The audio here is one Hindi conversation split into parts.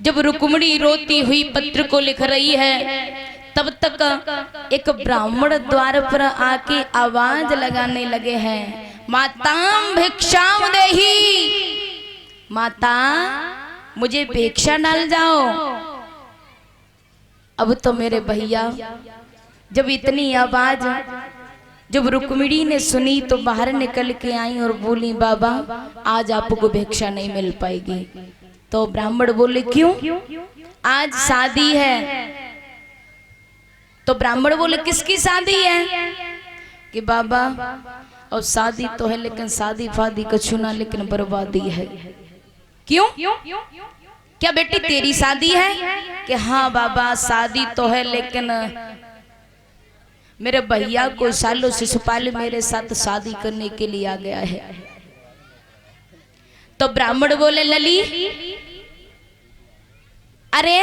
जब रुक्मिणी रोती हुई पत्र को लिख रही है, तब तक एक ब्राह्मण द्वार पर आके आवाज लगाने लगे हैं, माताम भिक्षाम देही, माता मुझे भिक्षा डाल जाओ। अब तो मेरे भैया जब इतनी आवाज जब रुक्मिणी ने सुनी तो बाहर निकल के आई और बोली, बाबा आज आपको भिक्षा नहीं मिल पाएगी। तो ब्राह्मण बोले, क्यों? आज शादी है। तो ब्राह्मण बोले, किसकी शादी है? कि बाबा और शादी तो है लेकिन शादी फादी कछु ना, लेकिन बर्बादी है। क्यों? क्या बेटी तेरी शादी है? कि हाँ बाबा शादी तो है, लेकिन मेरे भैया को सालों शिशुपाल मेरे साथ शादी करने के लिए आ गया है। तो ब्राह्मण बोले, लली अरे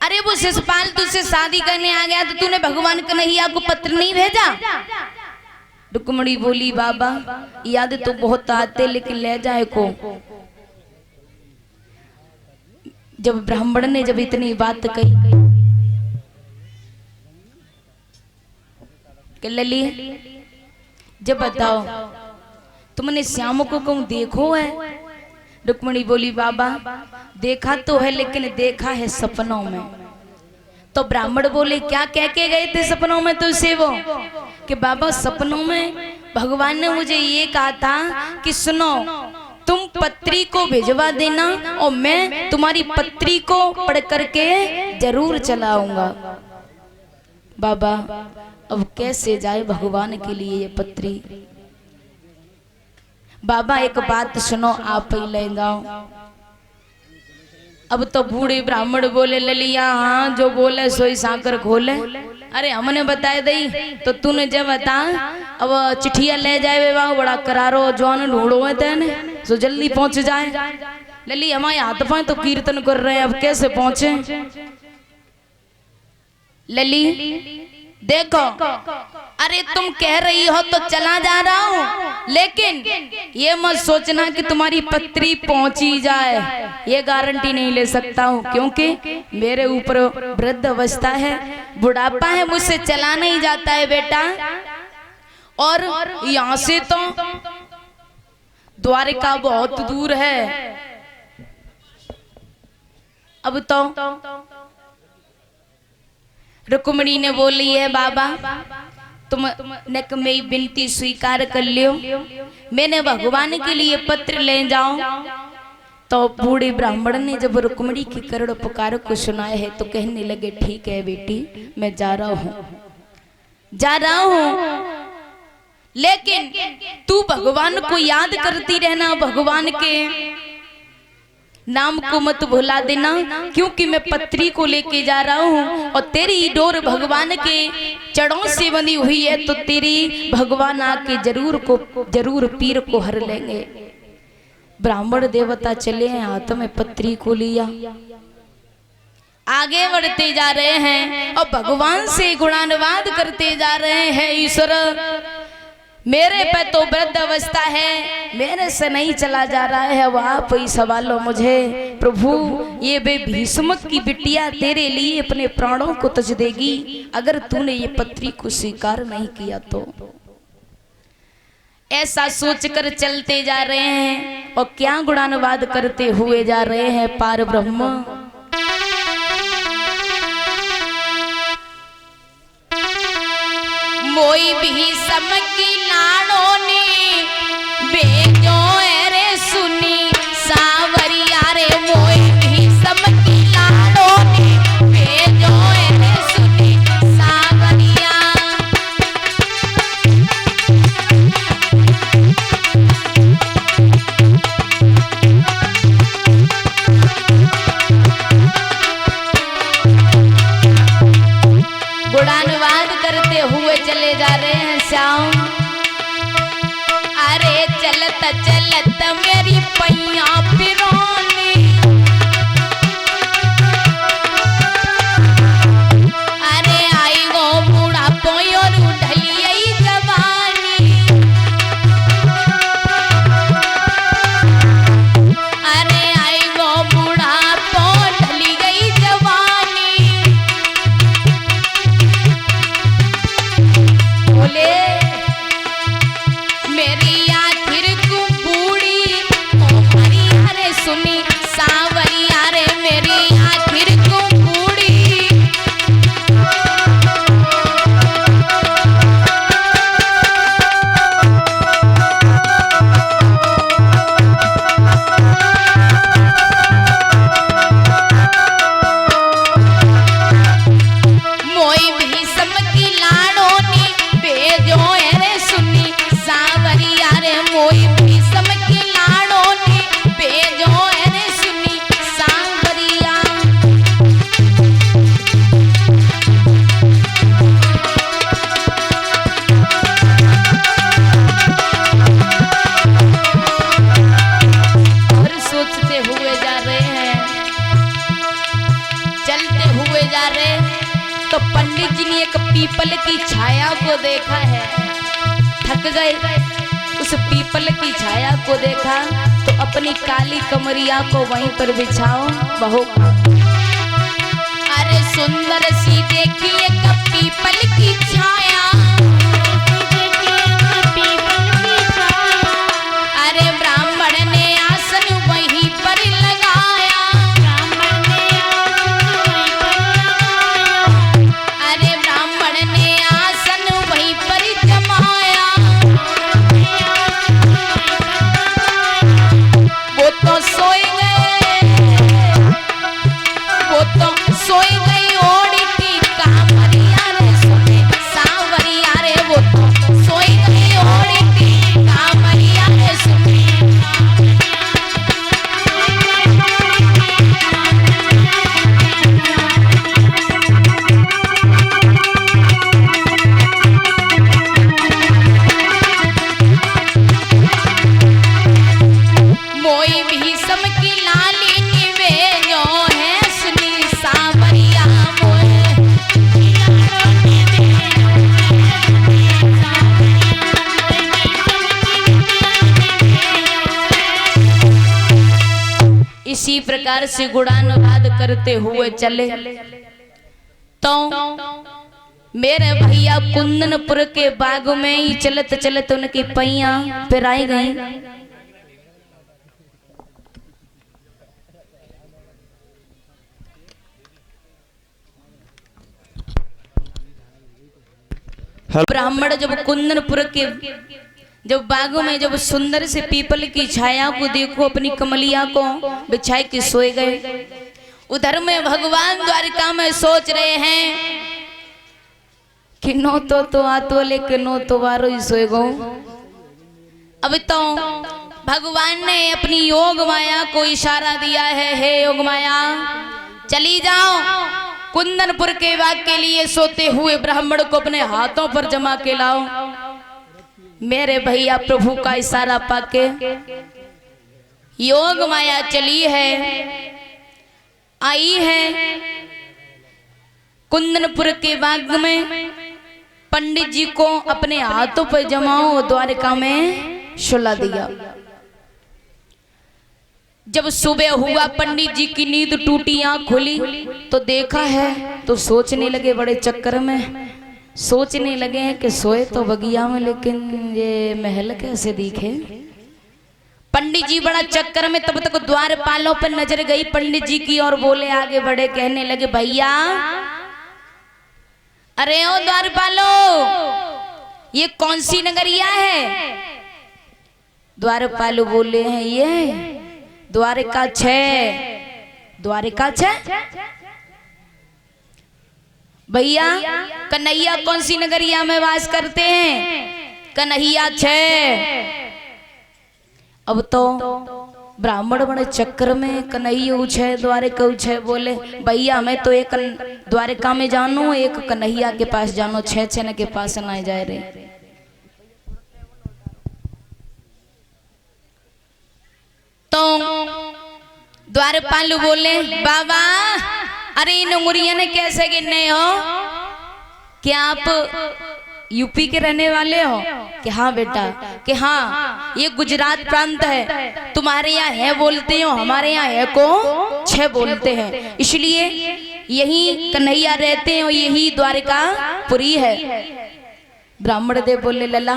अरे वो शिशुपाल तुझसे शादी करने आ गया तो तूने भगवान कन्हैया को पत्र नहीं भेजा? रुक्मिणी बोली, बाबा याद तो बहुत आते लेकिन ले जाए को। जब ब्राह्मण ने जब इतनी बात कही कि लली जब बताओ तुमने श्याम को कहूं देखो है? रुक्मिणी बोली, बाबा देखा तो है लेकिन देखा है सपनों में। तो ब्राह्मण बोले, क्या कह के गए थे सपनों में तुझसे वो? कि बाबा सपनों में भगवान ने मुझे ये कहा था कि सुनो तुम पत्री को भिजवा देना और मैं तुम्हारी पत्री को पढ़ करके जरूर चलाऊंगा। बाबा अब कैसे जाए भगवान के लिए ये पत्री? बाबा एक बात सुनो, आप ही ले जाओ। अब तो बूढ़े ब्राह्मण बोले, ललिया हाँ जो बोले सोई साकर खोले। अरे हमने बताए दई तो तूने जब बता अब चिट्ठिया ले जाए वे वाह बड़ा करारो जवान ढूंढो है तेने सो जल्दी पहुंच जाए। लली हमारे हाथ पाए तो कीर्तन कर रहे हैं, अब कैसे पहुंचे? लली देखो अरे तुम कह रही हो तो चला जा रहा हूं, लेकिन ये मत सोचना कि तुम्हारी पत्री पहुंची जाए, ये गारंटी नहीं ले सकता हूं, क्योंकि मेरे ऊपर वृद्ध अवस्था है, बुढ़ापा है, मुझसे चला नहीं जाता है बेटा। और यहां से तो द्वारिका बहुत दूर है। अब तो रुक्मिणी ने बोली है, बाबा तुम ने मेरी विनती स्वीकार कर लियो, मैंने भगवान के लिए पत्र ले जाओ। तो बूढ़े ब्राह्मण ने जब रुक्मिणी की करुण पुकार को सुनाया है तो कहने लगे, ठीक है बेटी मैं जा रहा हूं, लेकिन तू भगवान को याद करती रहना, भगवान के नाम को मत भुला देना, क्योंकि मैं पत्री को लेके जा रहा हूँ और तेरी डोर भगवान के चरणों से बंधी हुई है, तो तेरी भगवान आके जरूर पीर को हर लेंगे। ब्राह्मण देवता चले हैं, हाथ में पत्री को लिया, आगे बढ़ते जा रहे हैं और भगवान से गुणानुवाद करते जा रहे हैं, ईश्वर मेरे पे तो वृद्ध अवस्था है, मेरे से नहीं चला जा रहा है, अब आप ही संभालो मुझे। प्रभु ये भीष्म की बिटिया तेरे लिए अपने प्राणों को तज देगी अगर तूने ये पत्री को स्वीकार नहीं किया तो। ऐसा सोचकर चलते जा रहे हैं और क्या गुणानुवाद करते हुए जा रहे हैं पार ब्रह्म। मोई भीष्म की लाड़ों ने बेजो रे सुनी सावरिया रे, मोई भीष्म की लाड़ों ने बेजो रे सुनी सावरिया। गुणानुवाद करते हुए चले जा रहे हैं श्याम। सोचते हुए जा रहे हैं, चलते हुए जा रहे, तो पंडित जी ने एक पीपल की छाया को देखा है। थक गए, उस पीपल की छाया को देखा तो अपनी काली कमरिया को वहीं पर बिछाओ बहू। अरे सुंदर सी देखी एक पीपल की छाया, अरे ब्राह्मण ने आसन वहीं पर लगाया, अरे ब्राह्मण ने आसन वहीं पर जमाया। वो तो सोए गए, वो तो सोए गई ओढ़ी की कामरिया रे सोने सांवरिया रे, वो तो सोए गई ओढ़ी की कामरिया रे सोने। मोई भी सम की लाली निवेलो है सुनी सांवरिया मोए। इसी प्रकार से गुणानुवाद करते हुए चले तो मेरे भैया कुंदनपुर के बाग में ही चलत चलत उनकी पैया पिराई गई। ब्राह्मण जब कुंदनपुर के जब बागों में जब सुंदर से पीपल की छाया को देखो अपनी कमलिया को बिछाई के सोए गए। उधर में भगवान द्वारिका में सोच रहे हैं कि नो तो आतो लेकिन नो तो वारो ही सोए गो। अब तो भगवान ने अपनी योग माया को इशारा दिया है, हे योग माया चली जाओ कुंदनपुर के बाग के लिए सोते हुए ब्राह्मण को अपने हाथों पर जमा के लाओ। मेरे भैया प्रभु का इशारा पाके योग माया चली है, आई है कुंदनपुर के बाग में। पंडित जी को अपने हाथों पर जमाओ द्वारिका में सुला दिया। जब सुबह हुआ पंडित जी की नींद टूटी, आंख खुली तो देखा है तो सोचने लगे, बड़े चक्कर में सोचने लगे हैं कि सोए तो बगिया में लेकिन ये महल कैसे दिखे। पंडित जी बड़ा चक्कर में, तब तक द्वारपालों पर नजर गई पंडित जी की और बोले आगे बढ़े, कहने लगे भैया अरे ओ द्वारपालो ये कौन सी नगरिया है। द्वारपालो बोले हैं ये द्वारिका 6। द्वारिका 6 भैया कन्हैया कौन सी नगरिया में वास करते हैं। कन्हैया 6। अब तो ब्राह्मण बड़े चक्कर में कन्हैया 6 द्वारिका 6 बोले भैया मैं तो एक द्वारिका में जानू, एक कन्हैया के पास जानो, 6 के पास ना जाए रे। तो द्वारपाल बोले बाबा अरे इन मुरिया ने कैसे गिनने हो, क्या आप यूपी के रहने वाले हो। कि हाँ बेटा, कि हाँ ये गुजरात प्रांत है, तुम्हारे यहाँ है बोलते हो, हमारे यहाँ है को 6 बोलते हैं, इसलिए यही कन्हैया रहते हैं और यही द्वारिका पुरी है। ब्राह्मण देव बोले लला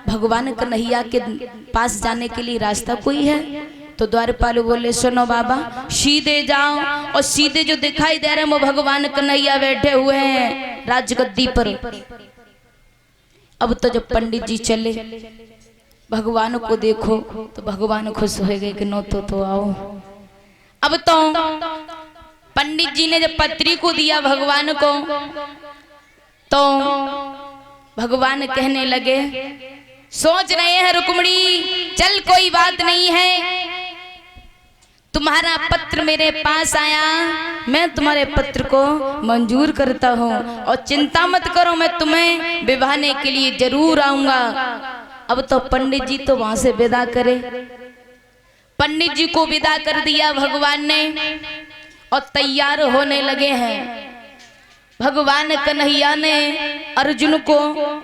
भगवान कन्हैया के पास जाने के लिए रास्ता कोई है। तो द्वारपाल बोले सुनो बाबा सीधे जाओ और सीधे जो दिखाई दे रहे हैं वो भगवान कन्हैया बैठे हुए हैं राजगद्दी पर। अब तो जब पंडित जी चले भगवान को देखो तो भगवान खुश हो गए कि नो तो आओ। अब तो पंडित जी ने जब पत्री को दिया भगवान को तो भगवान कहने लगे सोच रहे हैं रुक्मिणी चल कोई बात नहीं है, तुम्हारा पत्र मेरे पास आया, मैं तुम्हारे पत्र को मंजूर करता हूँ और चिंता मत करो मैं तुम्हें विवाहने के लिए जरूर आऊंगा। अब तो पंडित जी तो वहां से विदा करे। पंडित जी को विदा कर दिया भगवान ने और तैयार होने लगे हैं। भगवान कन्हैया ने अर्जुन को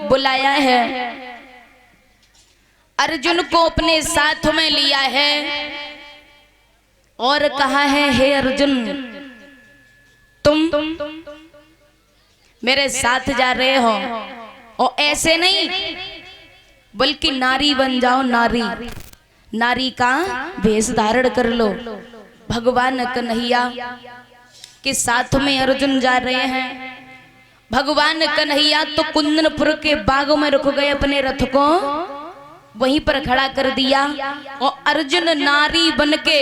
बुलाया है, अर्जुन को अपने साथ में लिया है और कहा है, हे अर्जुन तुम मेरे साथ जा रहे हो और ऐसे नहीं बल्कि नारी बन जाओ, नारी नारी का भेष धारण कर लो। भगवान कन्हैया के साथ में अर्जुन जा रहे हैं। भगवान कन्हैया तो कुंदनपुर के बाग में रुक गए, अपने रथ को वहीं पर खड़ा कर दिया और अर्जुन नारी बनके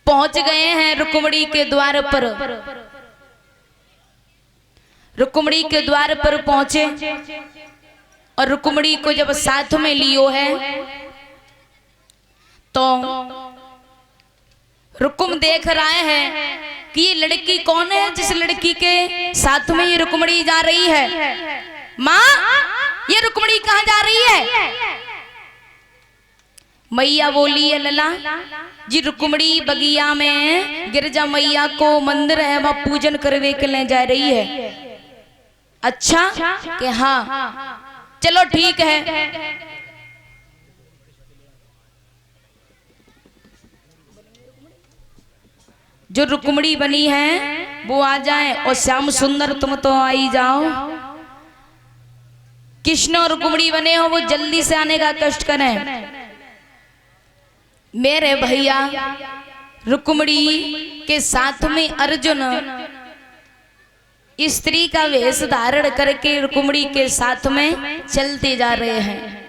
पहुंच गए हैं रुक्मिणी के द्वार पर। रुक्मिणी के द्वार पर पहुंचे और रुक्मिणी को जब साथ में लियो है तो रुकुम देख रहा है कि ये लड़की कौन है जिस लड़की के साथ में ये रुक्मिणी जा रही है। माँ, ये रुक्मिणी कहाँ जा रही है? मैया बोली है, लला जी रुक्मिणी बगिया में गिरजा मैया को मंदिर है, वहां पूजन करवे के लिए जा रही है। अच्छा कि हाँ, चलो ठीक है। जो रुक्मिणी बनी है वो आ जाए और श्याम सुंदर तुम तो आई जाओ। कृष्ण और रुक्मिणी बने हो वो जल्दी से आने का कष्ट करें। मेरे भैया रुक्मिणी के साथ में अर्जुन स्त्री का वेश धारण करके रुक्मिणी के साथ में चलते जा रहे हैं।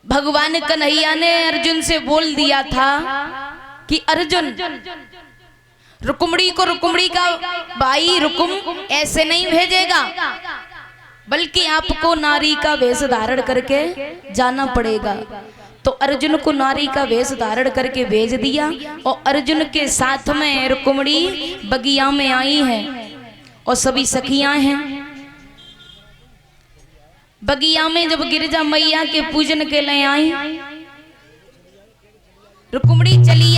भगवान कन्हैया ने अर्जुन से बोल दिया था कि अर्जुन रुक्मिणी को रुक्मिणी का भाई रुकुम ऐसे नहीं भेजेगा, बल्कि आपको नारी का वेश धारण करके जाना पड़ेगा। तो अर्जुन को नारी का वेश धारण करके भेज दिया और अर्जुन के साथ में रुक्मिणी बगिया में आई हैं और सभी सखियां हैं। बगिया में जब गिरजा मैया के पूजन के लिए आई, रुक्मिणी चली